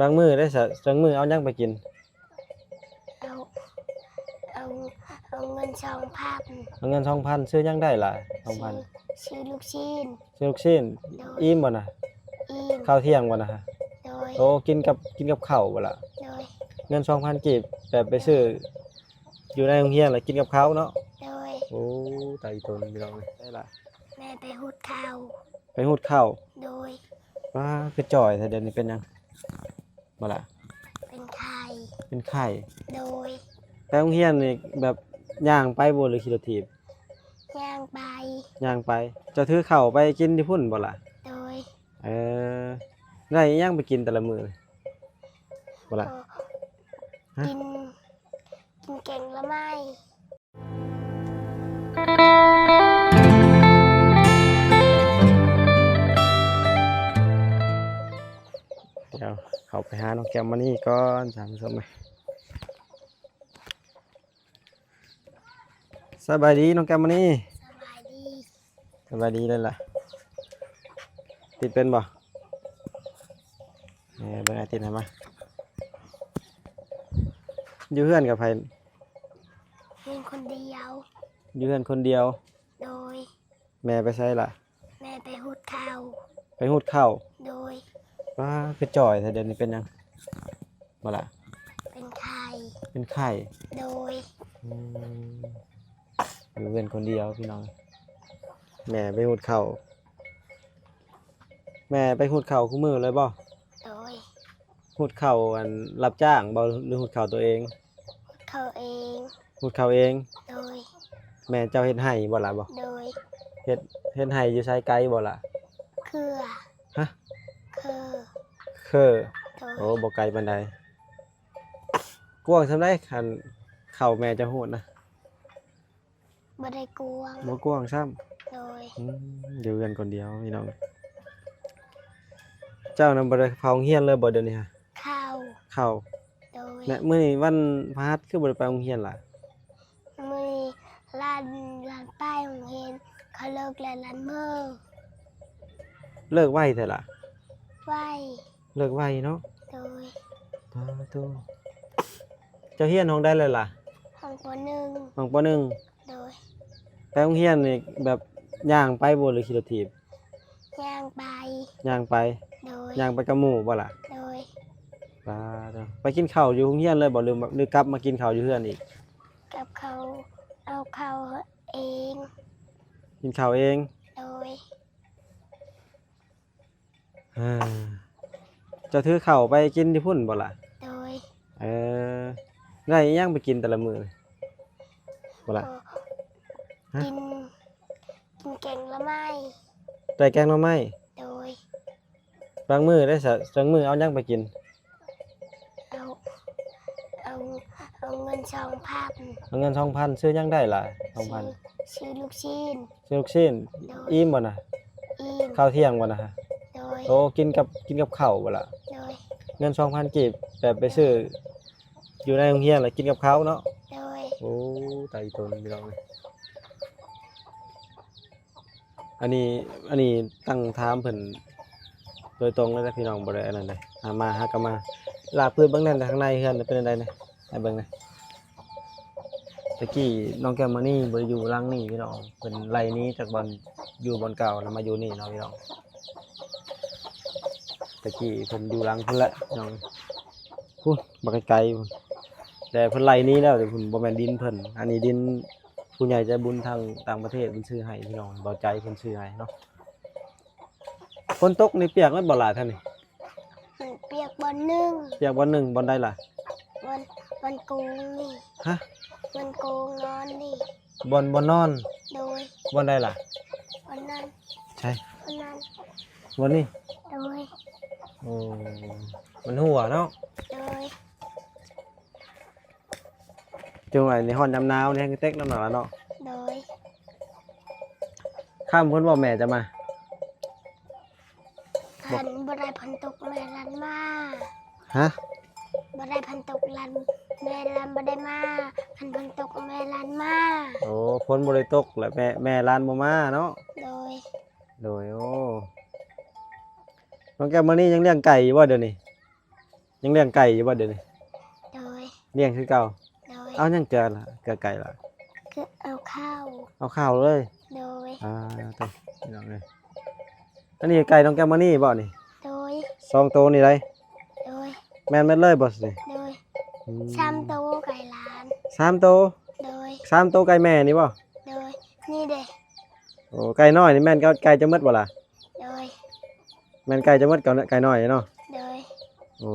บางมื้อได้ซะบางมื้อเอาหยังไปกินเอาเอาเอาเงิน2,000เอาเงิน2,000ซื้อหยังได้ล่ะซื้อ2,000ซื้อลูกชิ้นซื้อลูกชิ้นโดยอิ่มบ่น่ะอิ่มข้าวเที่ยงบ่น่ะโดยโอ้กินกับข้าวบ่ล่ะโดยเงิน2,000กีบแบบไปซื้ออยู่ในโรงเรียนแล้วกินกับข้าวเนาะโดยโอ้ตายอีตนพี่น้องเอ้ยได้ล่ะแม่ไปหุดข้าว ไปหูดข้าวโดยว้าคือจ่อยแต่เดี๋ยวนี้เป็นหยังบ่ล่ะเป็นไข่ เป็นไข้ โดยไปโรงเรียนนี่แบบย่างไปบ่หรือขี่รถถีบย่างใบย่างไปเจะถือข้าวไปกินที่พุ่นบ่ล่ะโดยเออได้อิหยังไปกินแต่ละมื้อบ่ล่ะฮะกินกินเก่งละไม่ เดี๋ยวเขาไปหาน้องแก้มมานี่ก่อนสามสมัยสบายดีน้องแก้มมานี่สบายดี สบายดีเลยล่ะติดเป็นบ่เบิ่งไอ้ติดให้มาอยู่เฮือนกับไผเพียงคนเดียว อยู่เฮือนคนเดียวโดยแม่ไปใช้ล่ะแม่ไปหุดข้าว ไปหูดข้าว โดยว้าคือจ่อยแต่เดี๋ยวนี้เป็นหยังบ่ล่ะเป็นไข่ เป็นไข้ โดยอืมอยู่เฮือนคนเดียวพี่น้องแม่ไปหูดข้าวแม่ไปหูดข้าวคู่มือเลยบ่โดยหูดข้าวอันรับจ้างบ่หรือหูดข้าวตัวเอง หุดข้าวเอง หูดข้าวเอง โดย แม่เจ้าเฮ็ดให้บ่ล่ะบ่โดยเฮ็ดให้อยู่ไสไกลบ่ล่ะเครือ ฮะคือ คือ โดย โอ้บ่ไกลปานใดกว้างซำใดคันเข้าแม่จะโหดนะ บ่ได้กวง บ่กว้างซ้ำโดยอยู่กันคนเดียวพี่น้องเจ้านำบ่ได้เข้าโรงเรียนเลยบ่เดี๋ยวนี้ฮะข้าว เข้าโดย และมื้อนี้วันพฤหัสคือบ่ได้ไปโรงเรียนล่ะมือลานป้ายของเห็นเขาเลิกแล้วลานเมื่อ เลิกไวแท้ล่ะ ไหว เลิกไวเนาะ โดย ตาโตเจ้าเรียนห้องใดเลยล่ะห้องปหนึ่ง ห้องปหนึ่งโดย ไปโรงเรียนนี่แบบย่างไปบ่หรือขี่รถถีบย่างใบ ย่างไป โดย ย่างไปกับหมู่บ่ล่ะ โดย ตาโตไปกินข้าวอยู่โรงเรียนเลยบ่หรือกลับมากินข้าวอยู่เรือนอีกกับเขาเอาเขาเอง กินข้าวเอง โดย อ่าเจ้าถือข้าวไปกินที่พุ่นบ่ล่ะโดย เออได้อิหยังไปกินแต่ละมื้อบ่ล่ะฮะกินกินเก่งละไม่ ได้แกงหน่อไม้โดย บางมื้อได้ซะบางมื้อเอาหยังไปกินเอาเอาเอาเงิน2,000เอาเงิน2,000ซื้อหยังได้ล่ะ2,000ซื้อลูกชิ้น ซื้อลูกชิ้นอิ่มบ่น่ะอิ่ม ข้าวเที่ยงบ่น่ะฮะโดย โอ้กินกับข้าวบ่ล่ะโดย เงิน2,000กีบแบบไปซื้ออยู่ในโรงเรียนแล้วกินกับข้าวเนาะโดย โอ้ตายอีตนพี่น้องเอ้ยอันนี้ตั้งถามเพิ่นโดยตรงเลยนะพี่น้องบ่ได้อันนั้นเลยหากะมาลากพื้นเบิ่งนั่นข้างในเฮือนเป็นจังได๋นะให้เบิ่งหน่อยตะกี้น้องแก้มมานี่บ่ได้อยู่หลังนี่พี่น้องเพิ่นไล่หนี้จากบ่อนอยู่บ่อนเก่าแล้วมาอยู่นี่เนาะพี่น้องตะกี้เพิ่นอยู่หลังพุ่นละพี่น้องพุ่นบ่ไกลๆพุ่นแต่เพิ่นไล่หนี้แล้วแต่เพิ่นบ่แม่นดินเพิ่นอันนี้ดินผู้ใหญ่ใจบุญทางต่างประเทศเพิ่นซื้อให้พี่น้องเบาใจเพิ่นซื้อให้เนาะฝนตกนี่เปียกแล้วบ่ล่ะท่านนี่ มันเปียกบอลหนึ่ง เปียกบ่หนึ่งบ่ใดล่ะวันโกงนี่ ฮะ วันโกงนอนนี่ บ่นอน โดย บ่ใดล่ะ วันนั้น ใช่ วันนั้น บ่นี่ โดย โอ้มันหัวเนาะ โดย จังหวะในฮ้อนยามหนาวนี่แฮงเต็กน้ำหนาเนาะ โดย ข้ามเพิ่นบ่แม่จะมา พันบ่ได้พันตกแม่ลันมา ฮะ บ่ได้พันตกลันแม่ลันบ่ได้มาพันตกแม่ลันมา โอ้ฝนบ่ได้ตกแล้วแม่ลานบ่มาเนาะ โดย โอ้น้องแก้มมื้อนี้ยังเลี้ยงไก่อยู่บ่เดี๋ยวนี้ ยังเลี้ยงไก่อยู่บ่เดี๋ยวนี้ โดย เลี้ยงคือเก่า โดย เอายังเกินล่ะเกิดไก่ล่ะ คือเอาข้าว เอาข้าวเลย โดย ต้องพี่น้องเลยอันนี้ไก่น้องแก้มมานี่บ่นี่ โดย 2ตัวนี่เลย โดย แม่นเลยบ่สิ โดย อืม ซ้ำโตวไก่ล้าน 3ตัว โดย 3ตัวไก่แม่นี่บ่ โดย นี่เด้ โอ้ไก่น้อยนี่แม่นไก่จะหมดบ่ล่ะ โดย แม่นไก่จะหมดกับไก่น้อยเนาะ โดย โอ้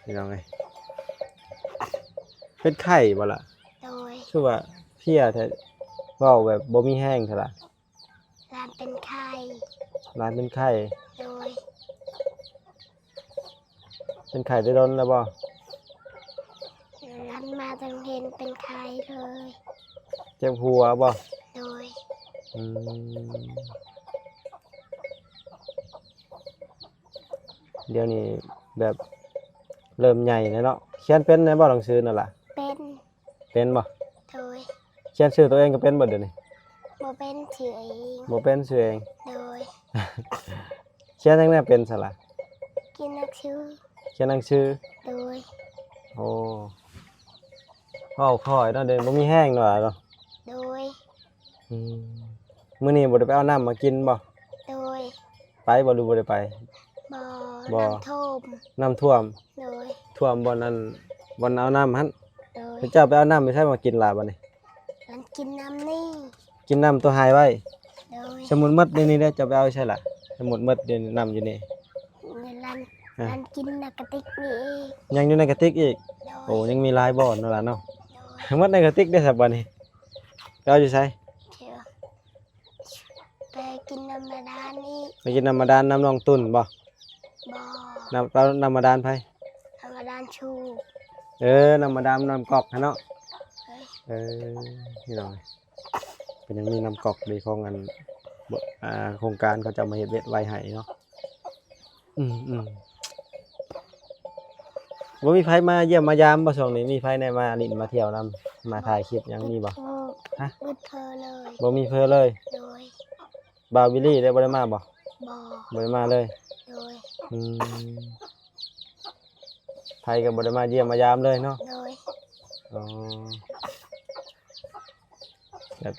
พี่น้องเลยเป็นไข่บ่ล่ะ โดย คือว่าเพี้ยแท้เว้าแบบบ่มีแห้งเท่าล่ะ ร้านเป็นไข่ ร้านเป็นไข่ โดย เป็นไข่ได้โดนแล้วบ่ ร้านมาจังเห็นเป็นไข่เลย เจ็บหัวบ่ โดย อืมเดี๋ยวนี้แบบเริ่มใหญ่แล้วเนาะเขียนเป็นในบ่หนังสือนั่นล่ะ เป็น เป็นบ่ โดย เขียนชื่อตัวเองก็เป็นบ่เดี๋ยวนี้ โมเป็นเฉย บ่เป็นชื่อเอง โดย เขียนจังได๋เป็นซะล่ะ กินนักชื่อ เขียนหนังสือ โดย โอ้เว้าค่อยเนาะเด้บ่มีแห้งเนาะเนาะ โดย อืมมื้อนี้บ่ได้ไปเอาน้ำมากินบ่ โดย ไปบ่หรือบ่ได้ไป บ่อ บ่ น้ำท่ม น้ำท่วม โดย ท่วมบ่อนนั้นบ่อนเอาน้ำหั่น โดย พระเจ้าไปเอาน้ำไปใช้มากินล่ะบัดนี้ ร้านกินน้ำนี่ กินน้ำตัวหายไว้ โดย สมุนหมดในนี้เด้อจะไปเอาใช่ล่ะสมุนหมดเดี๋ยวนี้น้ำอยู่นี่ ในร้าน อ่ะ ร้านกินนักกระติกนี่เอง ยังอยู่ในกระติกอีก โดย โอ้ยังมีหลายบ่อนนั่นล่ะเนาะ โดย หมดในกระติกได้อสับบัดนี้ไปเอาอยู่ไส เชื่อไปกินน้ำมาดานนี่ ไปกินน้ำมาดานน้ำน้องตุ่นบ่ บ่อ น้ำมาดานไผ น้ำมาดานชู น้ำมาดานน้ำกอกหั่นเนาะ เฮ้ย นี่น้องเป็นยังมีน้ำกอกดีของอันบ่โครงการเขาจะเอามาเฮ็ดเวทไว้ให้เนาะบ่มีไผมาเยี่ยมมายามบ่ช่วงนี้มีไผได้มาลิ้นมาเที่ยวนํมาถ่ายคลิปหยังมีบ่ ฮะ มืดเพอเลย บ่มีเพิ่นเลย โดย บาววิลลี่ได้บ่ได้มาบ่ บ่อ บ่ได้มาเลย โดย อืมไผก็บ่ได้มาเยี่ยมมายามเลยเนาะ โดย อ๋อแบบ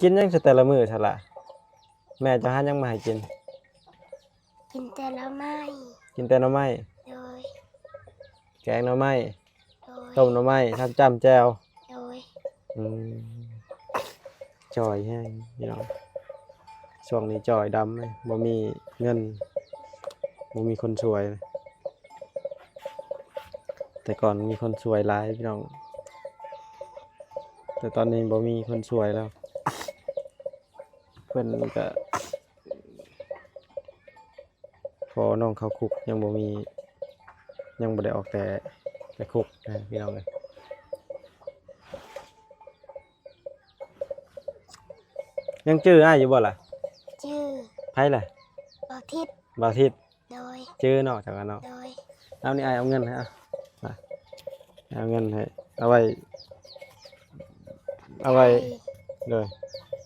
กินหยังซะแต่ละมื้อซะล่ะแม่จะหาหยังมาให้กิน กินแต่ละไม้ กินแต่หน่อไม้ โดย แกงหน่อไม้ โดย ต้มหน่อไม้ทำจ้ำแจ่ว โดย อืมจ่อยแห้งพี่น้องช่วงนี้จ่อยดำเลยบ่มีเงินบ่มีคนช่วยเลยแต่ก่อนมีคนช่วยหลายพี่น้องแต่ตอนนี้บ่มีคนช่วยแล้วเพิ่นก็พอน้องเข้าคุกยังบ่มียังบ่ได้ออกแต่คุกนะพี่น้องเลยยังจื้ออ้ายอยู่บ่ล่ะ ชื่อ ไผล่ะ บอทิศ บ่าวทิศ โดย จื้อเนาะจากกันเนาะ โดย เอานี่อ้ายเอาเงินให้มาเอาเงินให้เอาไว้เลย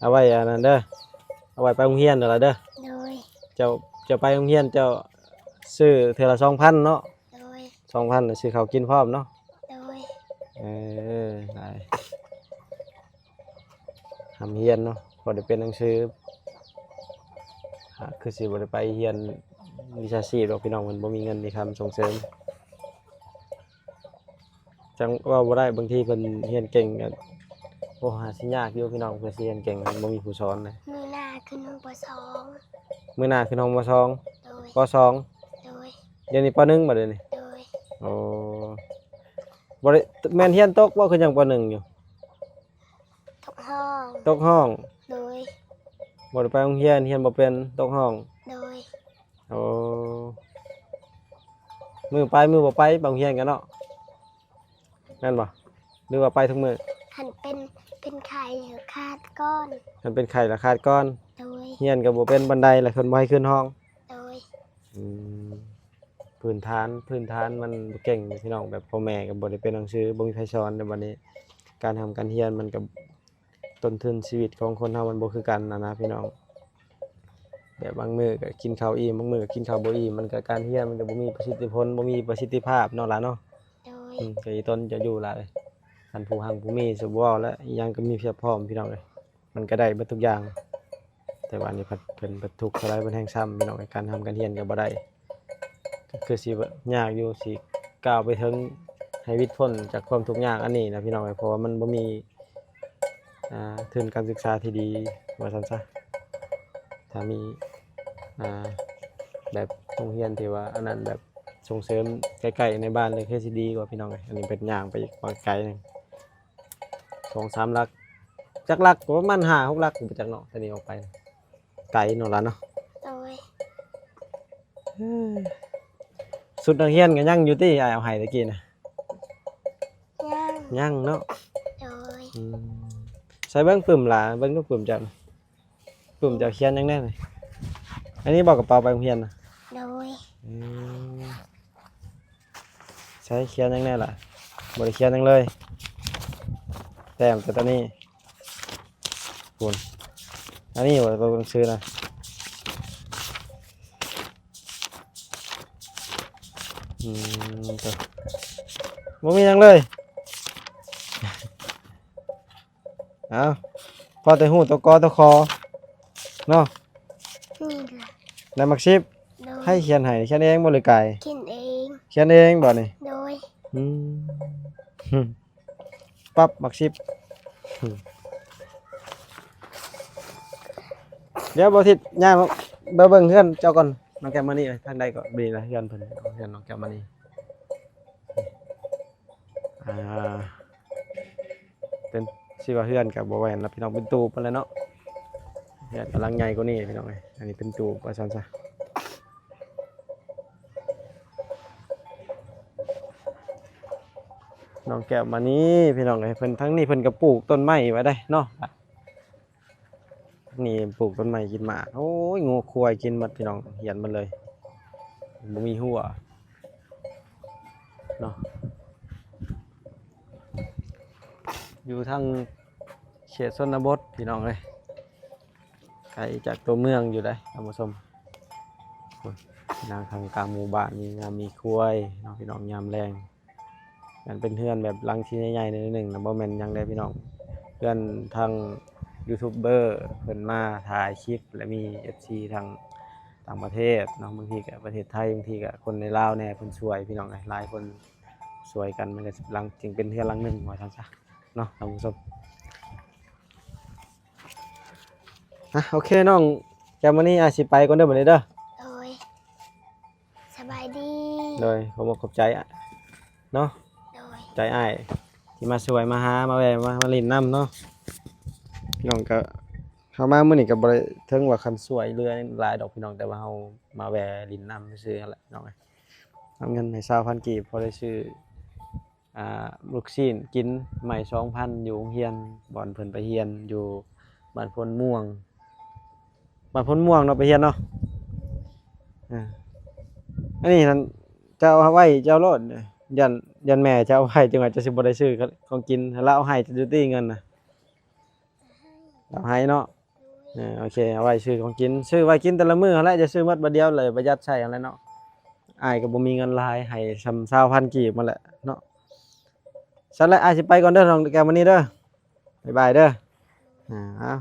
เอาไว้อันนั้นเด้อเอาไว้ไปโรงเรียนเด้อล่ะเด้อ โดย เจ้าไปโรงเรียนเจ้าซื้อเทื่อละ 2,000 เนาะ โดย 2,000น่ะซื้อข้าวกินพร้อมเนาะ โดย ได้ทำเรียนเนาะพอได้เป็นหนังสือคือสิบ่ได้ไปเรียนวิชาชีพดอกพี่น้องมันบ่มีเงินมีคำส่งเสริมจังว่าบ่ได้บางทีเพิ่นเรียนเก่งก็โอ้หาสิยากอยู่พี่น้องเพิ่นสิเรียนเก่งบ่มีผู้สอนเลย มือหน้าขึ้นห้องปสอง มื้อหน้าคือน้องมสอง โดย ปสอง โดย เดี๋ยวนี้ปหนึ่งบัดเดี๋ยวนี้ โดย โอ้บ่ได้แม่นเรียนตกบ่คือยังปหนึ่งอยู่ ทุกห้อง ตกห้อง โดย บ่ได้ไปโรงเรียนเรียนบ่เป็นตกห้อง โดย โอ้มือไปมือบ่ไปบางเฮียนกันเนาะแม่นบ่หรือว่าไปทุกมื้อ หันเป็นไข่หรือคาดก้อน มันเป็นไข้ละขาดก่อน โดย เฮียนก็บ่เป็นบันไดละเพิ่นบ่ให้ขึ้นห้อง โดย อืมพื้นฐานมันบ่เก่งพี่น้องแบบพ่อแม่ก็บ่ได้เป็นหนังสือบ่มีไผสอนในบัดนี้การทำการเรียนมันก็ต้นทุนชีวิตของคนเฮามันบ่คือกันนะพี่น้อง แบบบางมื้อก็กินข้าวอิ่มบางมื้อก็กินข้าวบ่อิ่มมันก็การเรียนมันก็บ่มีประสิทธิผลบ่มีประสิทธิภาพเนาะล่ะเนาะ โดย ก็อีต้นจะอยู่ล่ะเอ้ยคันผู้หังผู้มีสิบ่เว้าแล้วอีหยังก็มีเพียบพร้อมพี่น้องเอ้ยมันก็ได้เบิดทุกอย่าง แต่ว่าอันนี้เพิ่นทุกข์เท่าไรเพิ่นแฮงซ้ำพี่น้องเอ้ยการทำการเรียนก็บ่ได้ก็คือสิยากอยู่สิก้าวไปถึงให้วิตพ้นจากความทุกข์ยากอันนี้นะพี่น้องเอ้ยเพราะว่ามันบ่มีทุนการศึกษาที่ดีว่าซั่นซะถ้ามีอ่าแบบโรงเรียนที่ว่าอันนั้นแบบส่งเสริมใกล้ๆในบ้านเลยคือสิดีกว่าพี่น้องเอ้ยอันนี้เป็นย่างไปอีกไกลหนึง2-3 ลักจักลักก็ประมาณ5-6 ลักไปจากเนาะแต่นี่ออกไปไกลเนาะล่ะเนาะ โดย สุดนักเรียนก็ยังอยู่ติอ้ายเอาให้ตะกี้น่ะ ย่าง ยังเนาะ โดย ใส่เบิ่งปึ้มล่ะเบิ่งดูปึ้มเจ้าน่ะปึ้มเจ้าเขียนยังแน่นี่อันนี้บอกกระเป๋าไปโรงเรียนน่ะ โดย อืมใช้เขียนยังแน่ล่ะบ่ได้เขียนหยังเลยแต้มแต่ตอนนี้คุณอันนี้บ่ตัวหนังสือนะตัวบ่มีหยังเลย เอาพอแต่ฮู้ตัวกอตัวคอเนาะ นี่แหละ แล้วมักซิบ โดย ให้เขียนให้เขียนเองบ่หรือไก่ กินเอง เขียนเองบ่นี่ โดย อืม ปั๊บมักซิบเดี๋ยวบ่ทิศย่างเบิ่งเฮือนเจ้าก่อนน้องแก้มมานี่ทางใดก็ดีละเฮือนเพิ่นเฮือนน้องแก้มมานี่เป็นสิว่าเฮือนก็บ่แม่นแล้วพี่น้องเป็นตูบเพิ่นแหละเนาะเฮือนกำลังใหญ่กว่านี้พี่น้องเอ้ยอันนี้เป็นตูบว่าซั่นซะน้องแก้มมานี่พี่น้องเอ้ยเพิ่นทั้งนี้เพิ่นก็ปลูกต้นไม้ไว้ได้เนาะนี่ปลูกต้นไม้กินหมากโอ้ยงูควายกินหมดพี่น้องเหียนมันเลยบ่มีหัวเนาะอยู่ทางเขตชนบทพี่น้องเอ้ยไกลจากตัวเมืองอยู่ได้ท่านผู้ชมนางทางกลางหมู่บ้านมีงามมีควายเนาะพี่น้องยามแรงมันเป็นเพื่อนแบบหลังที่ใหญ่ๆนิดนึงนะบ่แม่นหยังได้พี่น้องเพื่อนทางยูทูบเบอร์เพิ่นมาถ่ายคลิปและมี FC ทางต่างประเทศเนาะบางทีก็ประเทศไทยบางทีก็คนในลาวแน่เพิ่นช่วยพี่น้องหลายคนช่วยกันมันก็หลังจึงเป็นเพื่อนหลังหนึงว่าซั่นซะเนาะท่านผู้ชมโอเคน้องแกมื้อนี้อาจสิไปก่อนเด้อบัดนี้เด้อ โดย สบายดี โดยขอบใจเนาะ โดย ใจอ้ายที่มาช่วยมาหามาแวะมาเล่นน้ำเนาะพี่น้องก็เข้ามามื้อนี้ก็บ่ได้ถึงว่าคันสวยเรือหลายดอกพี่น้องแต่ว่าเฮามาแวะลินน้ำซื่อๆนั่นแหละพี่น้องเอ้ยเอาเงินให้20,000กีบพอได้ซื้อลูกชิ้นกินใหม่ 2,000 อยู่โรงเรียนบ่อนเพิ่นไปเรียนอยู่บ้านพลม่วงบ้านพลม่วงเนาะไปเรียนเนาะอันนี้นั่นเจ้าเอาไว้เจ้าโลดยันแม่เจ้าเอาไว้จังว่าจะสิบ่ได้ซื้อของกินแล้วเอาให้จะอยู่ที่เงินน่ะเอาให้เนาะโอเคเอาไว้ซื้อของกินซื้อไว้กินแต่ละมื้อหั่นแหละจะซื้อหมดบัดเดียวเลยประหยัดใช้หั่นแหละเนาะอ้ายก็บ่มีเงินหลายให้ซำ20,000กีบมาแหละเนาะซั่นแหละอ้ายสิไปก่อนเด้อน้องแก้วมื้อนี้เด้อบ๊ายบายเด้อเอา